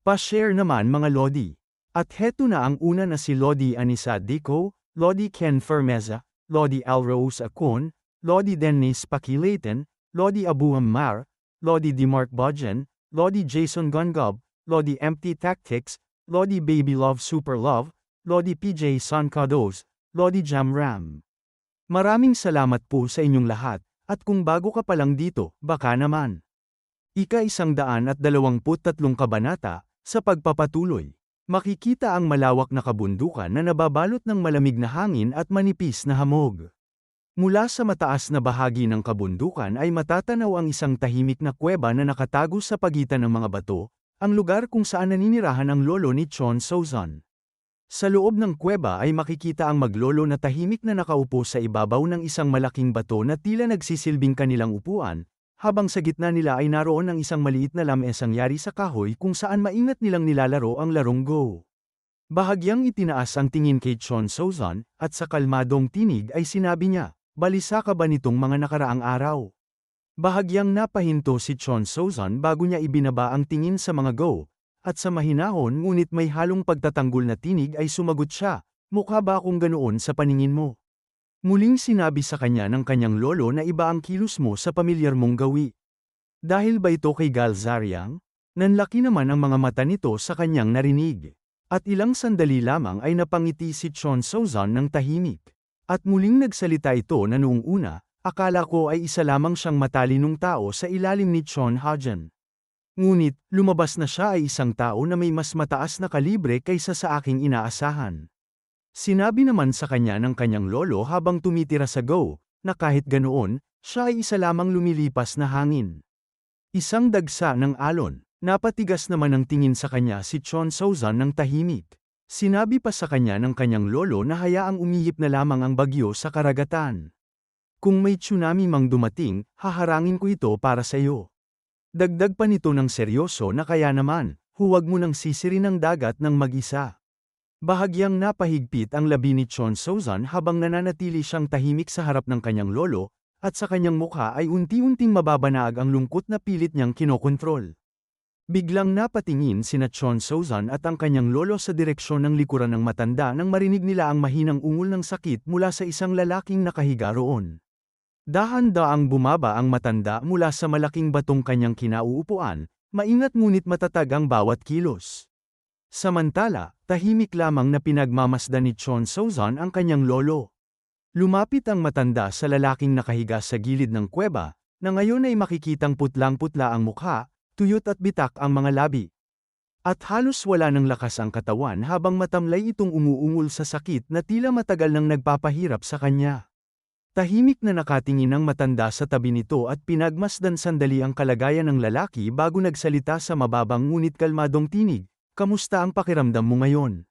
Pa-share naman mga Lodi. At heto na ang una na si Lodi Anisa Dico, Lodi Ken Fermeza, Lodi Alrose Acon, Lodi Dennis Pakilaten, Lodi Abu Ammar, Lodi Dimark Bodjan, Lodi Jason Gungob, Lodi Empty Tactics, Lodi Baby Love Super Love, Lodi PJ Sankados, Lodi Jam Ram. Maraming salamat po sa inyong lahat, at kung bago ka pa lang dito, baka naman. Ika-123 kabanata, sa pagpapatuloy. Makikita ang malawak na kabundukan na nababalot ng malamig na hangin at manipis na hamog. Mula sa mataas na bahagi ng kabundukan ay matatanaw ang isang tahimik na kuweba na nakatago sa pagitan ng mga bato, ang lugar kung saan naninirahan ang lolo ni Chon Sozon. Sa loob ng kuweba ay makikita ang maglolo na tahimik na nakaupo sa ibabaw ng isang malaking bato na tila nagsisilbing kanilang upuan, habang sa gitna nila ay naroon ang isang maliit na lamesang yari sa kahoy kung saan maingat nilang nilalaro ang larong Go. Bahagyang itinaas ang tingin kay Chon Sozon, at sa kalmadong tinig ay sinabi niya, "Balisa ka ba nitong mga nakaraang araw?" Bahagyang napahinto si Chon Sozon bago niya ibinaba ang tingin sa mga Go. At sa mahinahon ngunit may halong pagtatanggol na tinig ay sumagot siya, "Mukha ba akong ganoon sa paningin mo?" Muling sinabi sa kanya ng kanyang lolo na iba ang kilos mo sa pamilyar mong gawi. Dahil ba ito kay Galzariang? Nanlaki naman ang mga mata nito sa kanyang narinig. At ilang sandali lamang ay napangiti si Chon Sozon ng tahimik. At muling nagsalita ito na noong una, akala ko ay isa lamang siyang matalinong tao sa ilalim ni Chon Hajan. Ngunit, lumabas na siya ay isang tao na may mas mataas na kalibre kaysa sa aking inaasahan. Sinabi naman sa kanya ng kanyang lolo habang tumitira sa Go, na kahit ganoon, siya ay isa lamang lumilipas na hangin. Isang dagsa ng alon, napatigas naman ang tingin sa kanya si Chon Sozon ng tahimik. Sinabi pa sa kanya ng kanyang lolo na hayaang umihip na lamang ang bagyo sa karagatan. Kung may tsunami mang dumating, haharangin ko ito para sa iyo. Dagdag pa nito ng seryoso na kaya naman, huwag mo nang sisirin ang dagat ng mag-isa. Bahagyang napahigpit ang labi ni Chon Sozon habang nananatili siyang tahimik sa harap ng kanyang lolo, at sa kanyang mukha ay unti-unting mababanaag ang lungkot na pilit niyang kinokontrol. Biglang napatingin sina Chon Sozon at ang kanyang lolo sa direksyon ng likuran ng matanda nang marinig nila ang mahinang ungol ng sakit mula sa isang lalaking nakahiga roon. Dahan-daang bumaba ang matanda mula sa malaking batong kanyang kinauupuan, maingat ngunit matatag ang bawat kilos. Samantala, tahimik lamang na pinagmamasdan ni Chon Sozon ang kanyang lolo. Lumapit ang matanda sa lalaking nakahiga sa gilid ng kuweba, na ngayon ay makikitang putlang-putla ang mukha, tuyot at bitak ang mga labi. At halos wala ng lakas ang katawan habang matamlay itong umuungol sa sakit na tila matagal nang nagpapahirap sa kanya. Tahimik na nakatingin ang matanda sa tabi nito at pinagmasdan sandali ang kalagayan ng lalaki bago nagsalita sa mababang ngunit kalmadong tinig, "Kamusta ang pakiramdam mo ngayon?"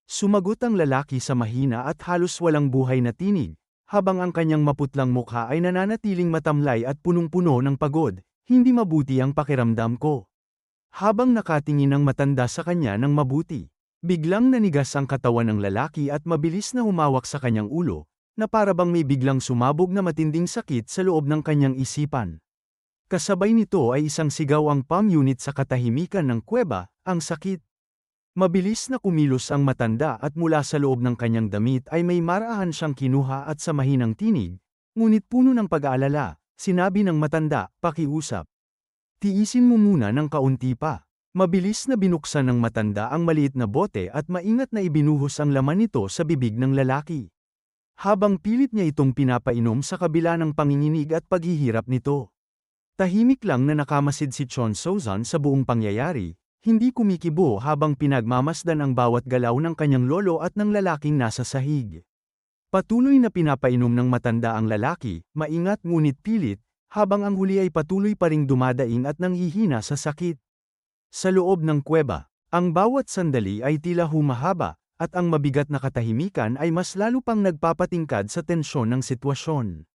Sumagot ang lalaki sa mahina at halos walang buhay na tinig, habang ang kanyang maputlang mukha ay nananatiling matamlay at punong-puno ng pagod, "Hindi mabuti ang pakiramdam ko." Habang nakatingin ang matanda sa kanya ng mabuti, biglang nanigas ang katawan ng lalaki at mabilis na humawak sa kanyang ulo, na parabang may biglang sumabog na matinding sakit sa loob ng kanyang isipan. Kasabay nito ay isang sigaw ang pamunit sa katahimikan ng kuweba, "Ang sakit!" Mabilis na kumilos ang matanda at mula sa loob ng kanyang damit ay may marahan siyang kinuha at sa mahinang tinig, ngunit puno ng pag-aalala, sinabi ng matanda, "Pakiusap. Tiisin mo muna ng kaunti pa." Mabilis na binuksan ng matanda ang maliit na bote at maingat na ibinuhos ang laman nito sa bibig ng lalaki. Habang pilit niya itong pinapainom sa kabila ng panginginig at paghihirap nito. Tahimik lang na nakamasid si Chon Sozon sa buong pangyayari, hindi kumikibo habang pinagmamasdan ang bawat galaw ng kanyang lolo at ng lalaking nasa sahig. Patuloy na pinapainom ng matanda ang lalaki, maingat ngunit pilit, habang ang huli ay patuloy pa ring dumadaing at nanghihina sa sakit. Sa loob ng kuweba, ang bawat sandali ay tila humahaba, at ang mabigat na katahimikan ay mas lalo pang nagpapatingkad sa tensyon ng sitwasyon.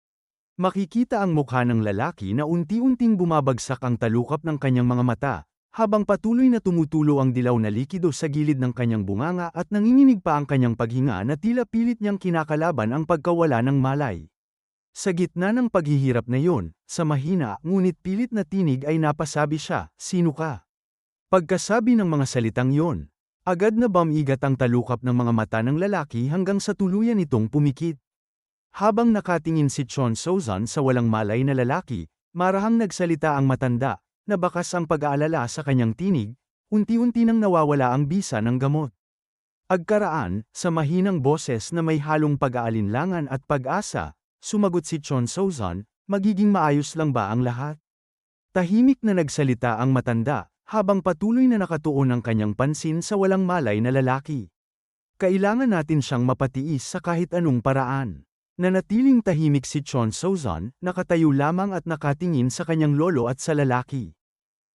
Makikita ang mukha ng lalaki na unti-unting bumabagsak ang talukap ng kanyang mga mata, habang patuloy na tumutulo ang dilaw na likido sa gilid ng kanyang bunganga at nanginginig pa ang kanyang paghinga na tila pilit niyang kinakalaban ang pagkawala ng malay. Sa gitna ng paghihirap na yon, sa mahina ngunit pilit na tinig ay napasabi siya, "Sino ka?" Pagkasabi ng mga salitang yon, agad na bumigat ang talukap ng mga mata ng lalaki hanggang sa tuluyan itong pumikit. Habang nakatingin si Chon Sozon sa walang malay na lalaki, marahang nagsalita ang matanda, na bakas ang pag-aalala sa kanyang tinig, unti-unti nang nawawala ang bisa ng gamot. Agkaraan, sa mahinang boses na may halong pag-aalinlangan at pag-asa, sumagot si Chon Sozon, magiging maayos lang ba ang lahat? Tahimik na nagsalita ang matanda, habang patuloy na nakatuon ang kanyang pansin sa walang malay na lalaki. Kailangan natin siyang mapatiis sa kahit anong paraan. Nanatiling tahimik si Chon Sozon, nakatayo lamang at nakatingin sa kanyang lolo at sa lalaki.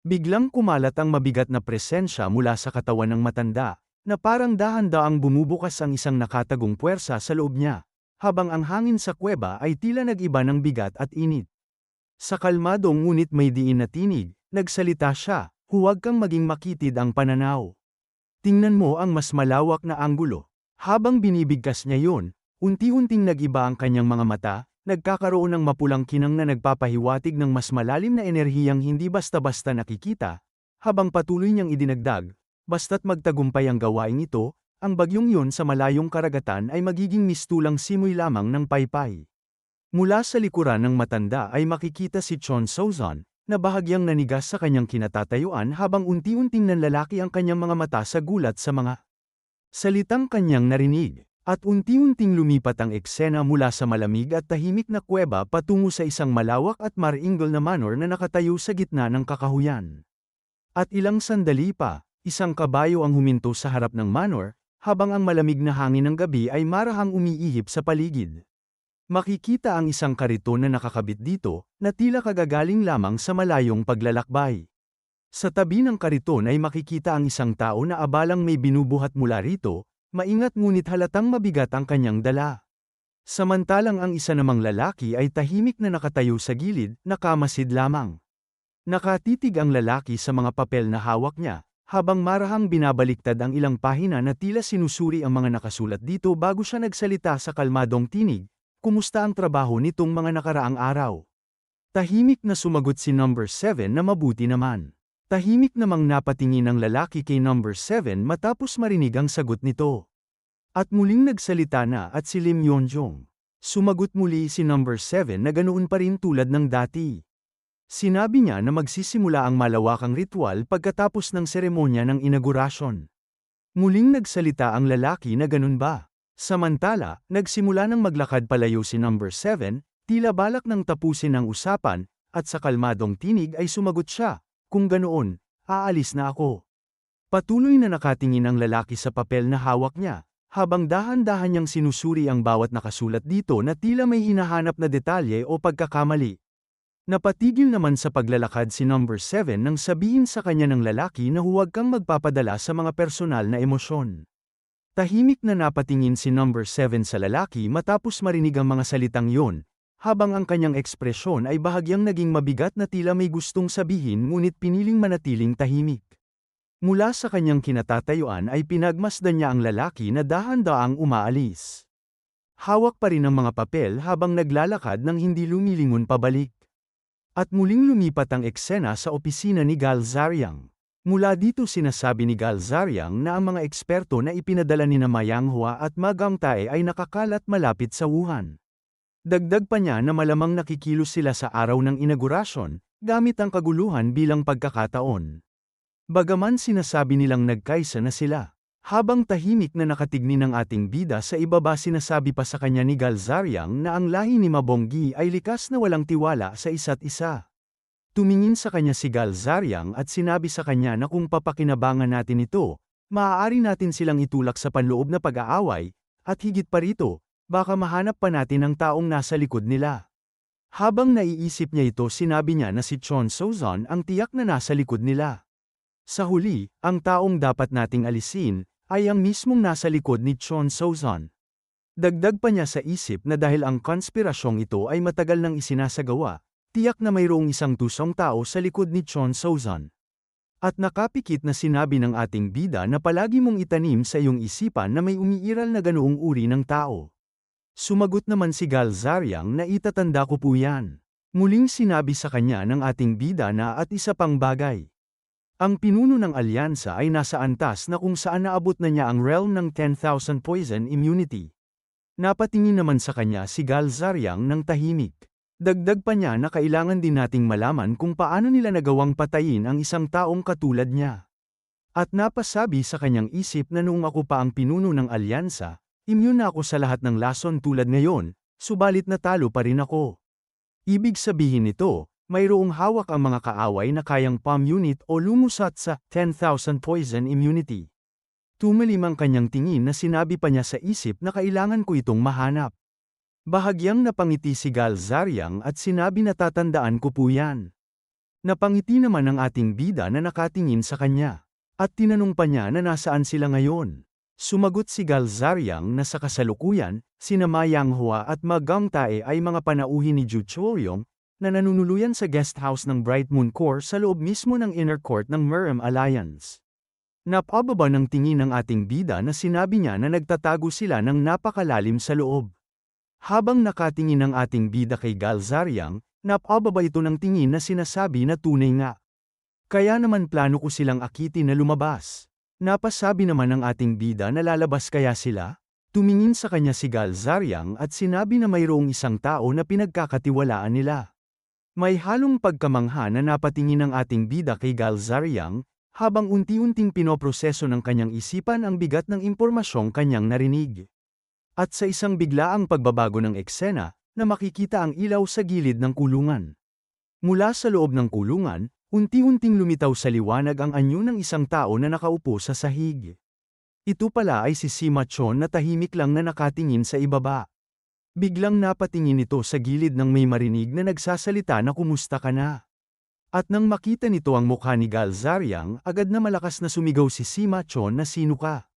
Biglang kumalat ang mabigat na presensya mula sa katawan ng matanda, na parang dahan-daang bumubukas ang isang nakatagong puwersa sa loob niya, habang ang hangin sa kuweba ay tila nag-iba ng bigat at init. Sa kalmadong ngunit may diin na tinig, nagsalita siya, huwag kang maging makitid ang pananaw. Tingnan mo ang mas malawak na anggulo. Habang binibigkas niya yun, unti-unting nag-iba ang kanyang mga mata, nagkakaroon ng mapulang kinang na nagpapahiwatig ng mas malalim na enerhiyang hindi basta-basta nakikita, habang patuloy niyang idinagdag, basta't magtagumpay ang gawain ito, ang bagyong yun sa malayong karagatan ay magiging mistulang simoy lamang ng paypay. Mula sa likuran ng matanda ay makikita si Chon Sozon, na bahagyang nanigas sa kanyang kinatatayuan habang unti-unting nanlalaki ang kanyang mga mata sa gulat sa mga salitang kanyang narinig, at unti-unting lumipat ang eksena mula sa malamig at tahimik na kuweba patungo sa isang malawak at maringal na manor na nakatayo sa gitna ng kakahuyan. At ilang sandali pa, isang kabayo ang huminto sa harap ng manor, habang ang malamig na hangin ng gabi ay marahang umiihip sa paligid. Makikita ang isang kariton na nakakabit dito, na tila kagagaling lamang sa malayong paglalakbay. Sa tabi ng kariton ay makikita ang isang tao na abalang may binubuhat mula rito, maingat ngunit halatang mabigat ang kanyang dala. Samantalang ang isa namang lalaki ay tahimik na nakatayo sa gilid, nakamasid lamang. Nakatitig ang lalaki sa mga papel na hawak niya, habang marahang binabaliktad ang ilang pahina na tila sinusuri ang mga nakasulat dito bago siya nagsalita sa kalmadong tinig, kumusta ang trabaho nitong mga nakaraang araw? Tahimik na sumagot si number 7 na mabuti naman. Tahimik namang napatingin ang lalaki kay number 7 matapos marinig ang sagot nito. At muling nagsalita na at si Lim Yonjong. Sumagot muli si number 7 na ganoon pa rin tulad ng dati. Sinabi niya na magsisimula ang malawakang ritual pagkatapos ng seremonya ng inaugurasyon. Muling nagsalita ang lalaki na ganun ba? Samantala, nagsimula ng maglakad palayo si number 7, tila balak ng tapusin ang usapan, at sa kalmadong tinig ay sumagot siya, kung ganoon, aalis na ako. Patuloy na nakatingin ang lalaki sa papel na hawak niya, habang dahan-dahan niyang sinusuri ang bawat nakasulat dito na tila may hinahanap na detalye o pagkakamali. Napatigil naman sa paglalakad si number 7 nang sabihin sa kanya ng lalaki na huwag kang magpapadala sa mga personal na emosyon. Tahimik na napatingin si number 7 sa lalaki matapos marinig ang mga salitang yon, habang ang kanyang ekspresyon ay bahagyang naging mabigat na tila may gustong sabihin ngunit piniling manatiling tahimik. Mula sa kanyang kinatatayuan ay pinagmasdan niya ang lalaki na dahan-daang umaalis. Hawak pa rin ang mga papel habang naglalakad nang hindi lumilingon pabalik. At muling lumipat ang eksena sa opisina ni Galzariang. Mula dito sinasabi ni Galzariang na ang mga eksperto na ipinadala ni Mayanghua at Magang Tae ay nakakalat malapit sa Wuhan. Dagdag pa niya na malamang nakikilos sila sa araw ng inaugurasyon, gamit ang kaguluhan bilang pagkakataon. Bagaman sinasabi nilang nagkaisa na sila. Habang tahimik na nakatignin ang ating bida sa ibaba sinasabi pa sa kanya ni Galzariang na ang lahi ni Mabonggi ay likas na walang tiwala sa isa't isa. Tumingin sa kanya si Galzariang at sinabi sa kanya na kung papakinabangan natin ito, maaari natin silang itulak sa panloob na pag-aaway, at higit pa rito, baka mahanap pa natin ang taong nasa likod nila. Habang naiisip niya ito sinabi niya na si Chon Sozon ang tiyak na nasa likod nila. Sa huli, ang taong dapat nating alisin, ay ang mismong nasa likod ni Chon Sozon. Dagdag pa niya sa isip na dahil ang konspirasyong ito ay matagal nang isinasagawa, tiyak na mayroong isang tusong tao sa likod ni Chon Sozon. At nakapikit na sinabi ng ating bida na palagi mong itanim sa iyong isipan na may umiiral na ganoong uri ng tao. Sumagot naman si Galzariang na itatanda ko po yan. Muling sinabi sa kanya ng ating bida na at isa pang bagay. Ang pinuno ng alyansa ay nasa antas na kung saan naabot na niya ang realm ng 10,000 poison immunity. Napatingin naman sa kanya si Galzariang ng tahimik. Dagdag pa niya na kailangan din nating malaman kung paano nila nagawang patayin ang isang taong katulad niya. At napasabi sa kanyang isip na noong ako pa ang pinuno ng alyansa, immune na ako sa lahat ng lason tulad ngayon, subalit natalo pa rin ako. Ibig sabihin nito, mayroong hawak ang mga kaaway na kayang palm unit o lumusat sa 10,000 poison immunity. Tumalim ang kanyang tingin na sinabi pa niya sa isip na kailangan ko itong mahanap. Bahagyang napangiti si Galzariang at sinabi na tatandaan ko po yan. Napangiti naman ang ating bida na nakatingin sa kanya. At tinanong pa niya na nasaan sila ngayon. Sumagot si Galzariang na sa kasalukuyan, sina Ma Yanghua at Ma Gangtae ay mga panauhin ni Zhu Chuoyong, na nanunuluyan sa guest house ng Bright Moon Corps sa loob mismo ng inner court ng Merem Alliance. Napababa ng tingin ng ating bida na sinabi niya na nagtatago sila ng napakalalim sa loob. Habang nakatingin ang ating bida kay Galzariang, napababa ito ng tingin na sinasabi na tunay nga. Kaya naman plano ko silang akitin na lumabas. Napasabi naman ng ating bida na lalabas kaya sila? Tumingin sa kanya si Galzariang at sinabi na mayroong isang tao na pinagkakatiwalaan nila. May halong pagkamangha na napatingin ng ating bida kay Galzariang, habang unti-unting pinoproseso ng kanyang isipan ang bigat ng impormasyong kanyang narinig. At sa isang biglaang pagbabago ng eksena, na makikita ang ilaw sa gilid ng kulungan. Mula sa loob ng kulungan, unti-unting lumitaw sa liwanag ang anyo ng isang tao na nakaupo sa sahig. Ito pala ay si Sima Chon na tahimik lang na nakatingin sa ibaba. Biglang napatingin ito sa gilid ng may marinig na nagsasalita na kumusta ka na. At nang makita nito ang mukha ni Galzariang, agad na malakas na sumigaw si Sima Chon na sino ka?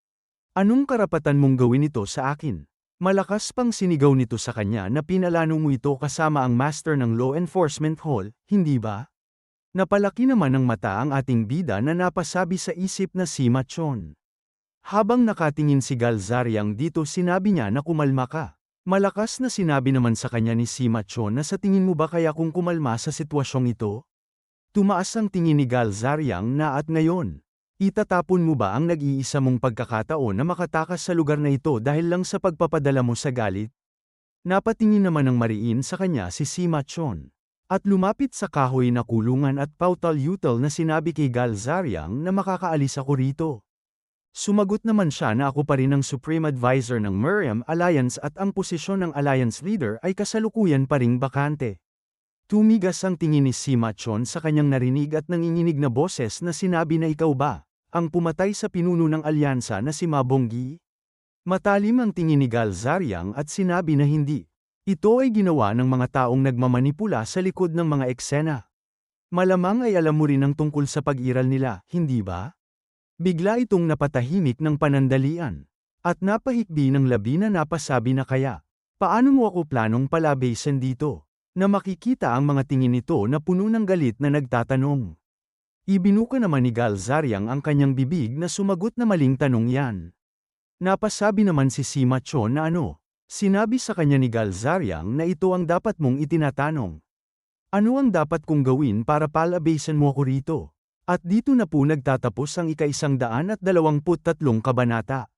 Anong karapatan mong gawin ito sa akin? Malakas pang sinigaw nito sa kanya na pinalano mo ito kasama ang master ng Law Enforcement Hall, hindi ba? Napalaki naman ng mata ang ating bida na napasabi sa isip na Sima Chon. Habang nakatingin si Galzariang dito sinabi niya na kumalma ka. Malakas na sinabi naman sa kanya ni Sima Chon na sa tingin mo ba kaya kung kumalma sa sitwasyong ito? Tumaas ang tingin ni Galzariang na at ngayon. Itatapon mo ba ang nag-iisa mong pagkakataon na makatakas sa lugar na ito dahil lang sa pagpapadala mo sa galit? Napatingin naman ng mariin sa kanya si Sima Chon. At lumapit sa kahoy na kulungan at pautal-yutal na sinabi kay Galzariang na makakaalis ako rito. Sumagot naman siya na ako pa rin ang Supreme Advisor ng Merem Alliance at ang posisyon ng Alliance Leader ay kasalukuyan pa ring bakante. Tumigas ang tingin ni Sima Chon sa kanyang narinig at nanginginig na boses na sinabi na ikaw ba, ang pumatay sa pinuno ng alyansa na si Ma Bonggi? Matalim ang tingin ni Galzariang at sinabi na hindi. Ito ay ginawa ng mga taong nagmamanipula sa likod ng mga eksena. Malamang ay alam mo rin ang tungkol sa pag-iral nila, hindi ba? Bigla itong napatahimik ng panandalian. At napahikbi ng labi na napasabi na kaya. Paano mo ako planong palabasin dito? Na makikita ang mga tingin nito na puno ng galit na nagtatanong. Ibinuka naman ni Galzariang ang kanyang bibig na sumagot na maling tanong yan. Napasabi naman si Sima Chon na ano? Sinabi sa kanya ni Galzariang na ito ang dapat mong itinatanong. Ano ang dapat kong gawin para palabasin mo ako rito? At dito na po nagtatapos ang ika-123 kabanata.